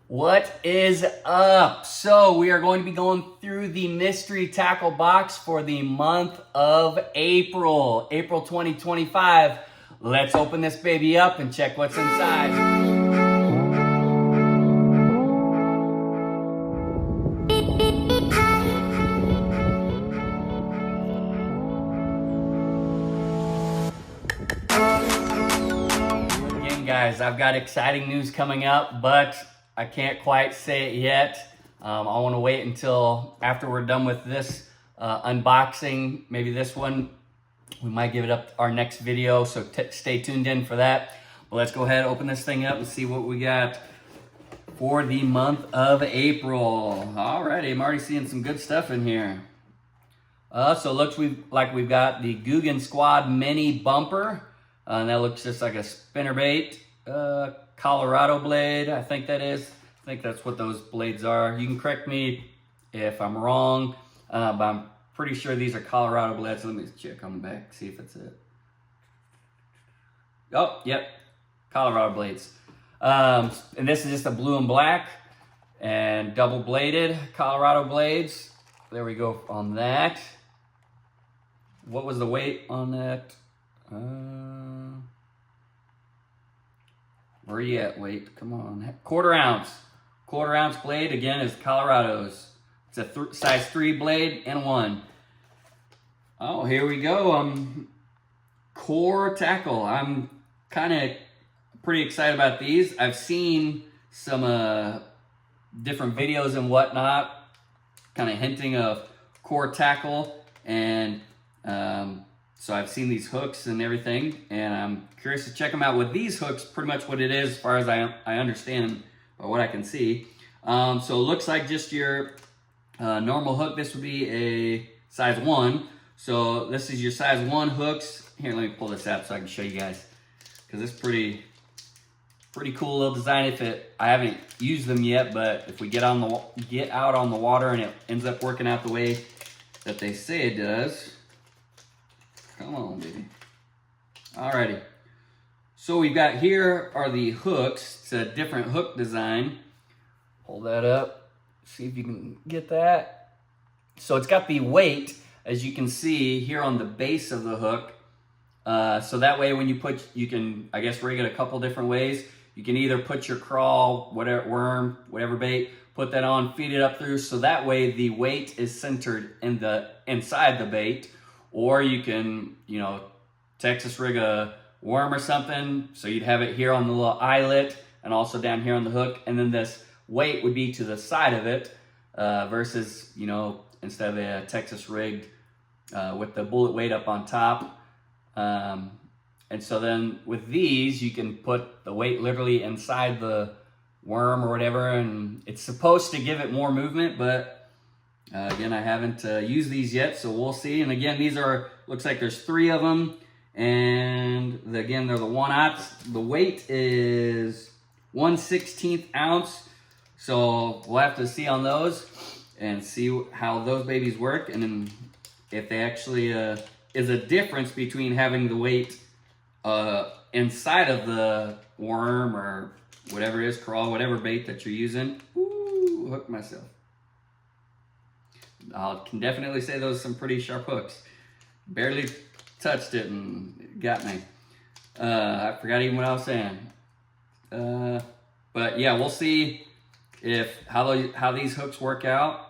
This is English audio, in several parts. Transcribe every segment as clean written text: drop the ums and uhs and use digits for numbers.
What is up? So we are going to be going through the mystery tackle box for the month of April 2025. Let's open this baby up and check what's inside. Again, guys, I've got exciting news coming up, but I can't quite say it yet. I want to wait until after we're done with this unboxing. Maybe this one, we might give it up our next video, so stay tuned in for that. But let's go ahead and open this thing up and see what we got for the month of April. Alrighty, I'm already seeing some good stuff in here. So it looks like we've got the Googan Squad mini bumper. And that looks just like a spinnerbait. Colorado blade, I think that is. I think that's what those blades are. You can correct me if I'm wrong, but I'm pretty sure these are Colorado blades. Let me check on the back, see if it's it. Oh, yep, Colorado blades. And this is just a blue and black and double bladed Colorado blades. There we go on that. What was the weight on that? Where are you at? Wait, come on. Quarter ounce blade, again, is Colorado's. It's a size 3 blade and 1. Oh, here we go. Core tackle. I'm kind of pretty excited about these. I've seen some different videos and whatnot, kind of hinting of core tackle, and so I've seen these hooks and everything, and I'm curious to check them out. With these hooks, pretty much what it is, as far as I understand them, or what I can see. So it looks like just your normal hook. This would be a size 1. So this is your size 1 hooks. Here, let me pull this out so I can show you guys, because it's pretty cool little design. I haven't used them yet, but if we get out on the water and it ends up working out the way that they say it does. Come on, baby. Alrighty. So we've got here are the hooks. It's a different hook design. Hold that up. See if you can get that. So it's got the weight, as you can see here on the base of the hook. So that way when you can, I guess, rig it a couple different ways. You can either put your crawl, whatever worm, whatever bait, put that on, feed it up through. So that way the weight is centered inside the bait. Or you can, Texas rig a worm or something, so you'd have it here on the little eyelet and also down here on the hook, and then this weight would be to the side of it versus, instead of a Texas rigged with the bullet weight up on top. And so then with these, you can put the weight literally inside the worm or whatever, and it's supposed to give it more movement, but again, I haven't used these yet, so we'll see. And again, these looks like there's 3 of them. And again, they're the 1/0. The weight is 1/16 ounce. So we'll have to see on those and see how those babies work. And then if they actually is a difference between having the weight inside of the worm or whatever it is, crawl, whatever bait that you're using. Ooh, hooked myself. I can definitely say those are some pretty sharp hooks. Barely touched it and it got me. I forgot even what I was saying. But yeah, we'll see how these hooks work out.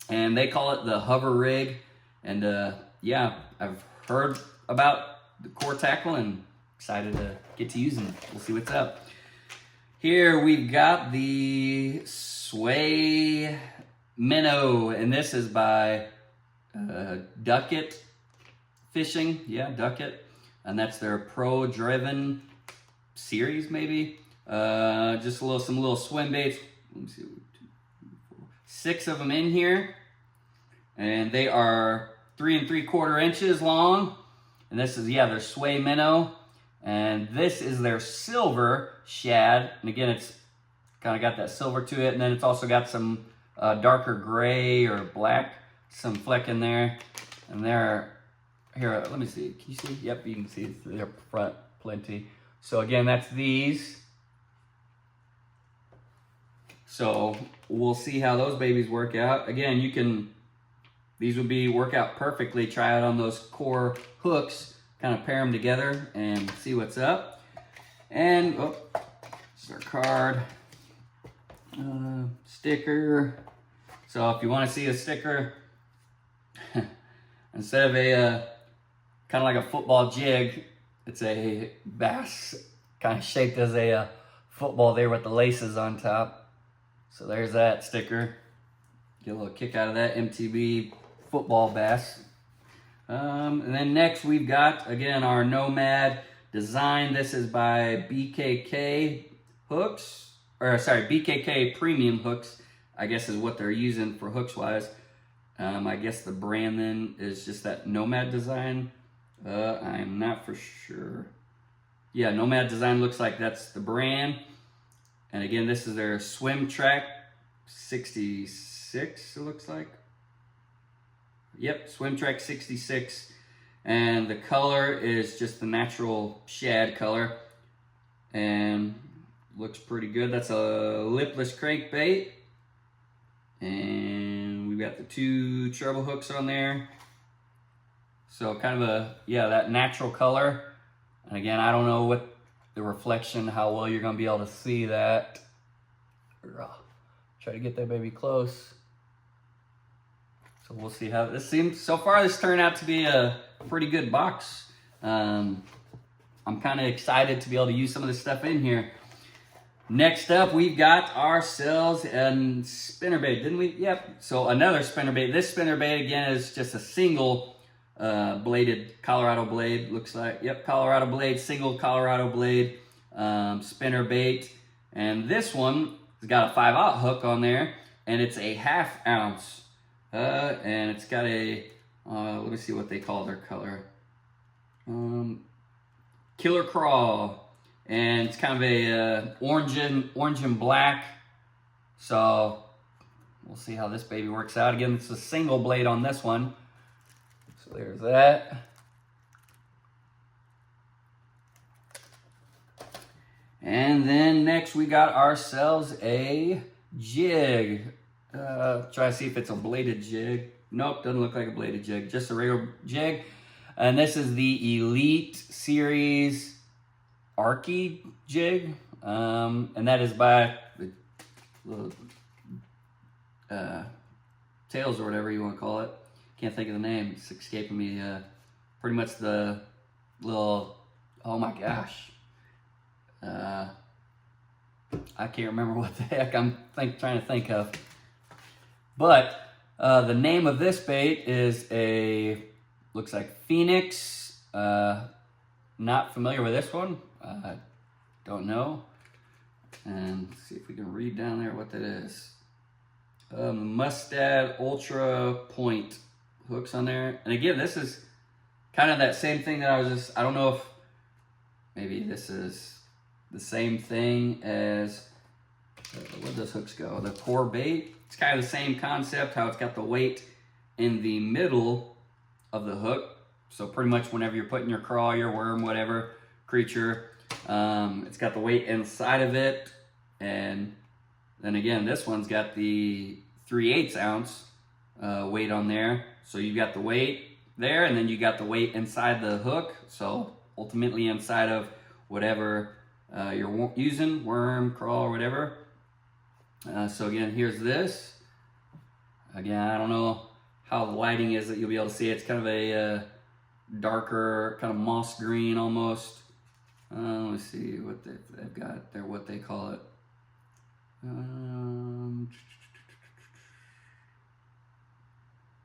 And they call it the hover rig. And yeah, I've heard about the core tackle and excited to get to using it. We'll see what's up. Here we've got the Sway Minnow, and this is by Ducket Fishing. Yeah, Ducket. And that's their pro-driven series, maybe. Just some little swim baits. Let me see. 6 of them in here. And they are 3 3/4 inches long. And this is, their Sway Minnow. And this is their silver shad. And again, it's kind of got that silver to it. And then it's also got some darker gray or black, some fleck in there. And they're, here, let me see. Can you see? Yep, you can see their front plenty. So again, that's these. So we'll see how those babies work out. Again, these would work out perfectly. Try it on those core hooks, kind of pair them together and see what's up. And, oh, this is our card. Sticker. So if you want to see a sticker, instead of a kind of like a football jig, it's a bass kind of shaped as a football there with the laces on top. So there's that sticker. Get a little kick out of that MTB football bass. And then next we've got, again, our Nomad Design. This is by BKK hooks, or sorry, BKK Premium hooks, I guess is what they're using for hooks wise. I guess the brand then is just that Nomad Design. I'm not for sure. Yeah, Nomad Design looks like that's the brand. And again, this is their Swim Track 66, it looks like. Yep, Swim Track 66. And the color is just the natural shad color. And looks pretty good. That's a lipless crankbait. And we've got the 2 treble hooks on there. So kind of that natural color. And again, I don't know what the reflection, how well you're gonna be able to see that. Try to get that baby close. So we'll see how this seems. So far, this turned out to be a pretty good box. I'm kind of excited to be able to use some of this stuff in here. Next up, we've got ourselves a spinnerbait, didn't we? Yep. So another spinnerbait. This spinnerbait, again, is just a single bladed Colorado blade, looks like. Yep, Colorado blade, single Colorado blade spinnerbait. And this one has got a 5/0 hook on there, and it's a 1/2 ounce. And it's got a, let me see what they call their color. Killer Crawl. And it's kind of a orange and black. So we'll see how this baby works out. Again, it's a single blade on this one. So there's that. And then next we got ourselves a jig. Try to see if it's a bladed jig. Nope, doesn't look like a bladed jig. Just a regular jig. And this is the Elite Series Arky jig. And that is by the little, Tails or whatever you want to call it. Can't think of the name. It's escaping me. Pretty much the little, oh my gosh. I can't remember what the heck I'm trying to think of. But the name of this bait is looks like Phoenix. Not familiar with this one. Don't know. And see if we can read down there what that is. Mustad Ultra Point hooks on there. And again, this is kind of that same thing that I don't know if maybe this is the same thing as, where those hooks go? The core bait. It's kind of the same concept, how it's got the weight in the middle of the hook. So pretty much whenever you're putting your crawl, your worm, whatever creature, it's got the weight inside of it. And then again, this one's got the 3/8 ounce weight on there. So you've got the weight there, and then you got the weight inside the hook. So ultimately inside of whatever you're using, worm, crawl, or whatever. So again, here's this. Again, I don't know how the lighting is that you'll be able to see it. It's kind of a darker, kind of moss green almost. Let's see what they've got there, what they call it.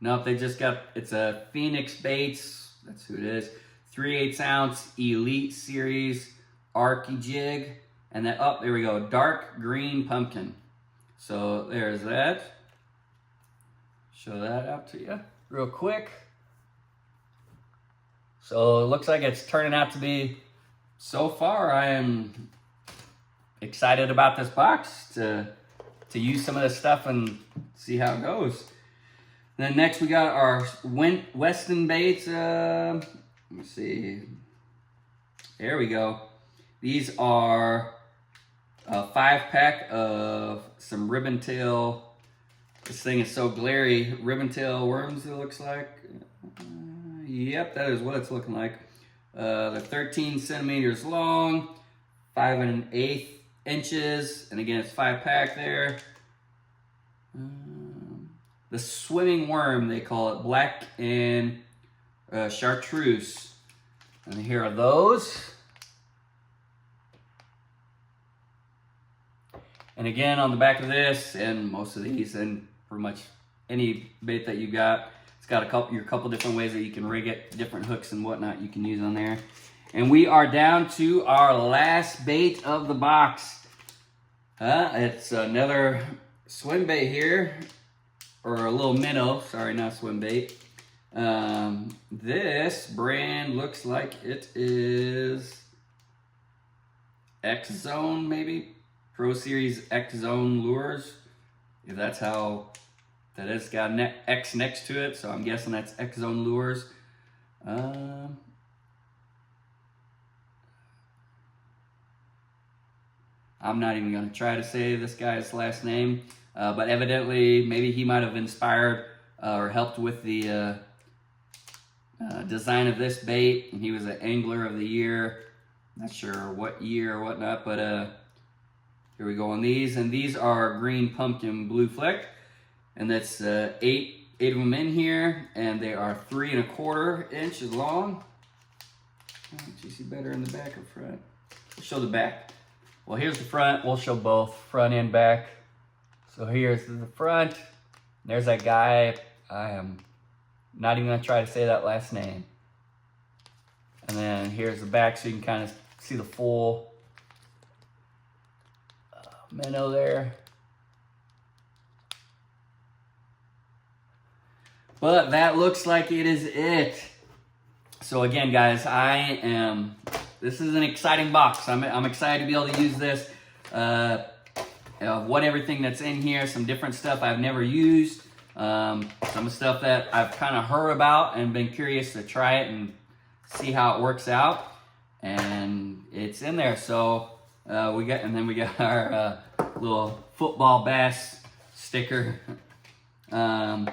Nope, they just got, it's a Phoenix Baits, that's who it is. 3/8 ounce Elite Series Arky jig. And then, oh, there we go, dark green pumpkin. So there's that. Show that out to you real quick. So it looks like it's turning out to be, so far I am excited about this box to use some of this stuff and see how it goes. Then next we got our Weston baits. Let me see. There we go. These are a 5-pack of some ribbon tail. This thing is so glary. Ribbon tail worms, it looks like. Yep, that is what it's looking like. They're 13 centimeters long, 5 1/8 inches, and again, it's 5-pack there. The swimming worm, they call it, black and chartreuse. And here are those. And again, on the back of this, and most of these, and pretty much any bait that you got, it's got your couple different ways that you can rig it, different hooks and whatnot you can use on there. And we are down to our last bait of the box. It's another swim bait here, or a little minnow. Sorry, not swim bait. This brand looks like it is X Zone, maybe. Pro Series X Zone lures. If that's how that is, got an X next to it, so I'm guessing that's X Zone lures. I'm not even gonna try to say this guy's last name, but evidently maybe he might have inspired or helped with the design of this bait, and he was an Angler of the Year. Not sure what year or whatnot, but here we go on these, and these are green pumpkin blue fleck, and that's eight of them in here, and they are 3 1/4 inches long. Do you see better in the back or front? We'll show the back. Well, here's the front. We'll show both front and back. So here's the front. There's that guy. I am not even gonna try to say that last name. And then here's the back, so you can kind of see the full minnow there. But that looks like it is it. So again, guys, this is an exciting box. I'm excited to be able to use this. What everything that's in here, some different stuff I've never used, some stuff that I've kind of heard about and been curious to try it and see how it works out. And it's in there. So we got our little football bass sticker, and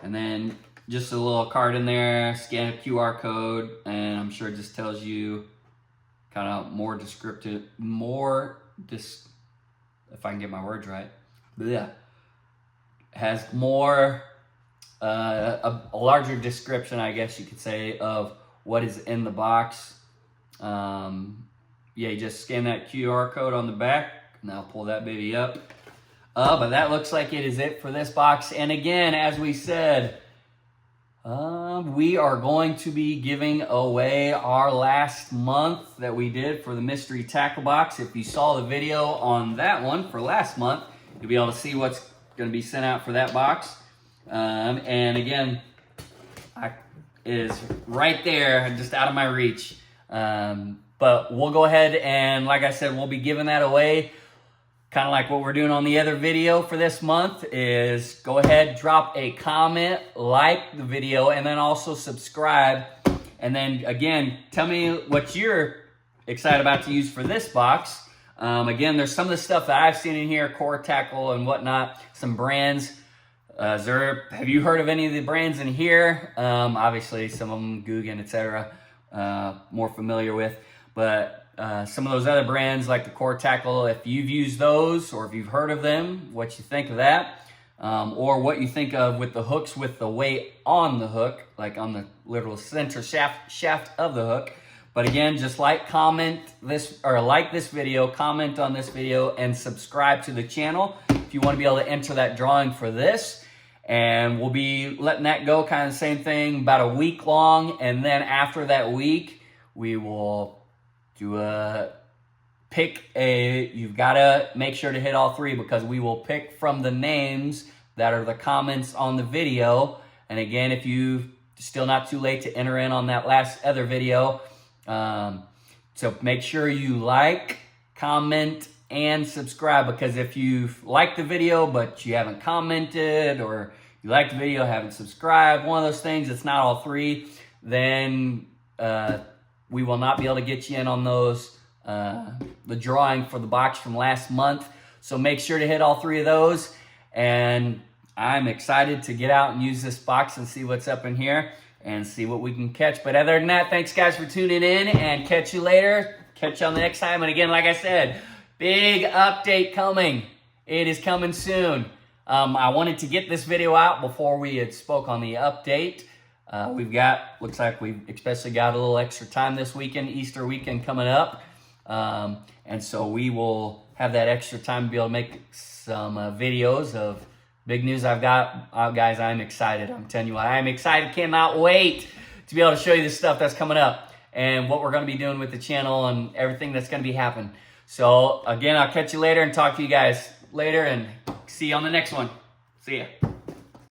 then just a little card in there, scan a QR code, and I'm sure it just tells you kind of more descriptive, if I can get my words right, has more, a larger description, I guess you could say, of what is in the box. Yeah, you just scan that QR code on the back, and I'll pull that baby up. But that looks like it is it for this box. And again, as we said, we are going to be giving away our last month that we did for the mystery tackle box. If you saw the video on that one for last month, you'll be able to see what's going to be sent out for that box. And again, it is right there, just out of my reach. But we'll go ahead and, like I said, we'll be giving that away. Kind of like what we're doing on the other video for this month is go ahead, drop a comment, like the video, and then also subscribe. And then again, tell me what you're excited about to use for this box. Again, there's some of the stuff that I've seen in here, core tackle and whatnot, some brands. Have you heard of any of the brands in here? Obviously, some of them, Googan, etc., more familiar with. But some of those other brands like the core tackle, if you've used those or if you've heard of them, what you think of that, or what you think of with the hooks with the weight on the hook, like on the literal center shaft of the hook. But again, just comment this, or like this video, comment on this video, and subscribe to the channel if you want to be able to enter that drawing for this. And we'll be letting that go, kind of the same thing, about a week long. And then after that week, we will do you've got to make sure to hit all 3, because we will pick from the names that are the comments on the video. And again, if you still not too late to enter in on that last other video, so make sure you like, comment, and subscribe, because if you've liked the video but you haven't commented, or you liked the video, haven't subscribed, one of those things, it's not all 3, then we will not be able to get you in on those the drawing for the box from last month. So make sure to hit all 3 of those. And I'm excited to get out and use this box and see what's up in here and see what we can catch. But other than that, thanks guys for tuning in, and catch you later. Catch you on the next time. And again, like I said, big update coming. It is coming soon. I wanted to get this video out before we had spoke on the update. Looks like we've especially got a little extra time this weekend, Easter weekend coming up. And so we will have that extra time to be able to make some videos of big news I've got. Guys, I'm excited. I'm telling you what, I'm excited. Cannot wait to be able to show you the stuff that's coming up and what we're going to be doing with the channel and everything that's going to be happening. So again, I'll catch you later and talk to you guys later, and see you on the next one. See ya.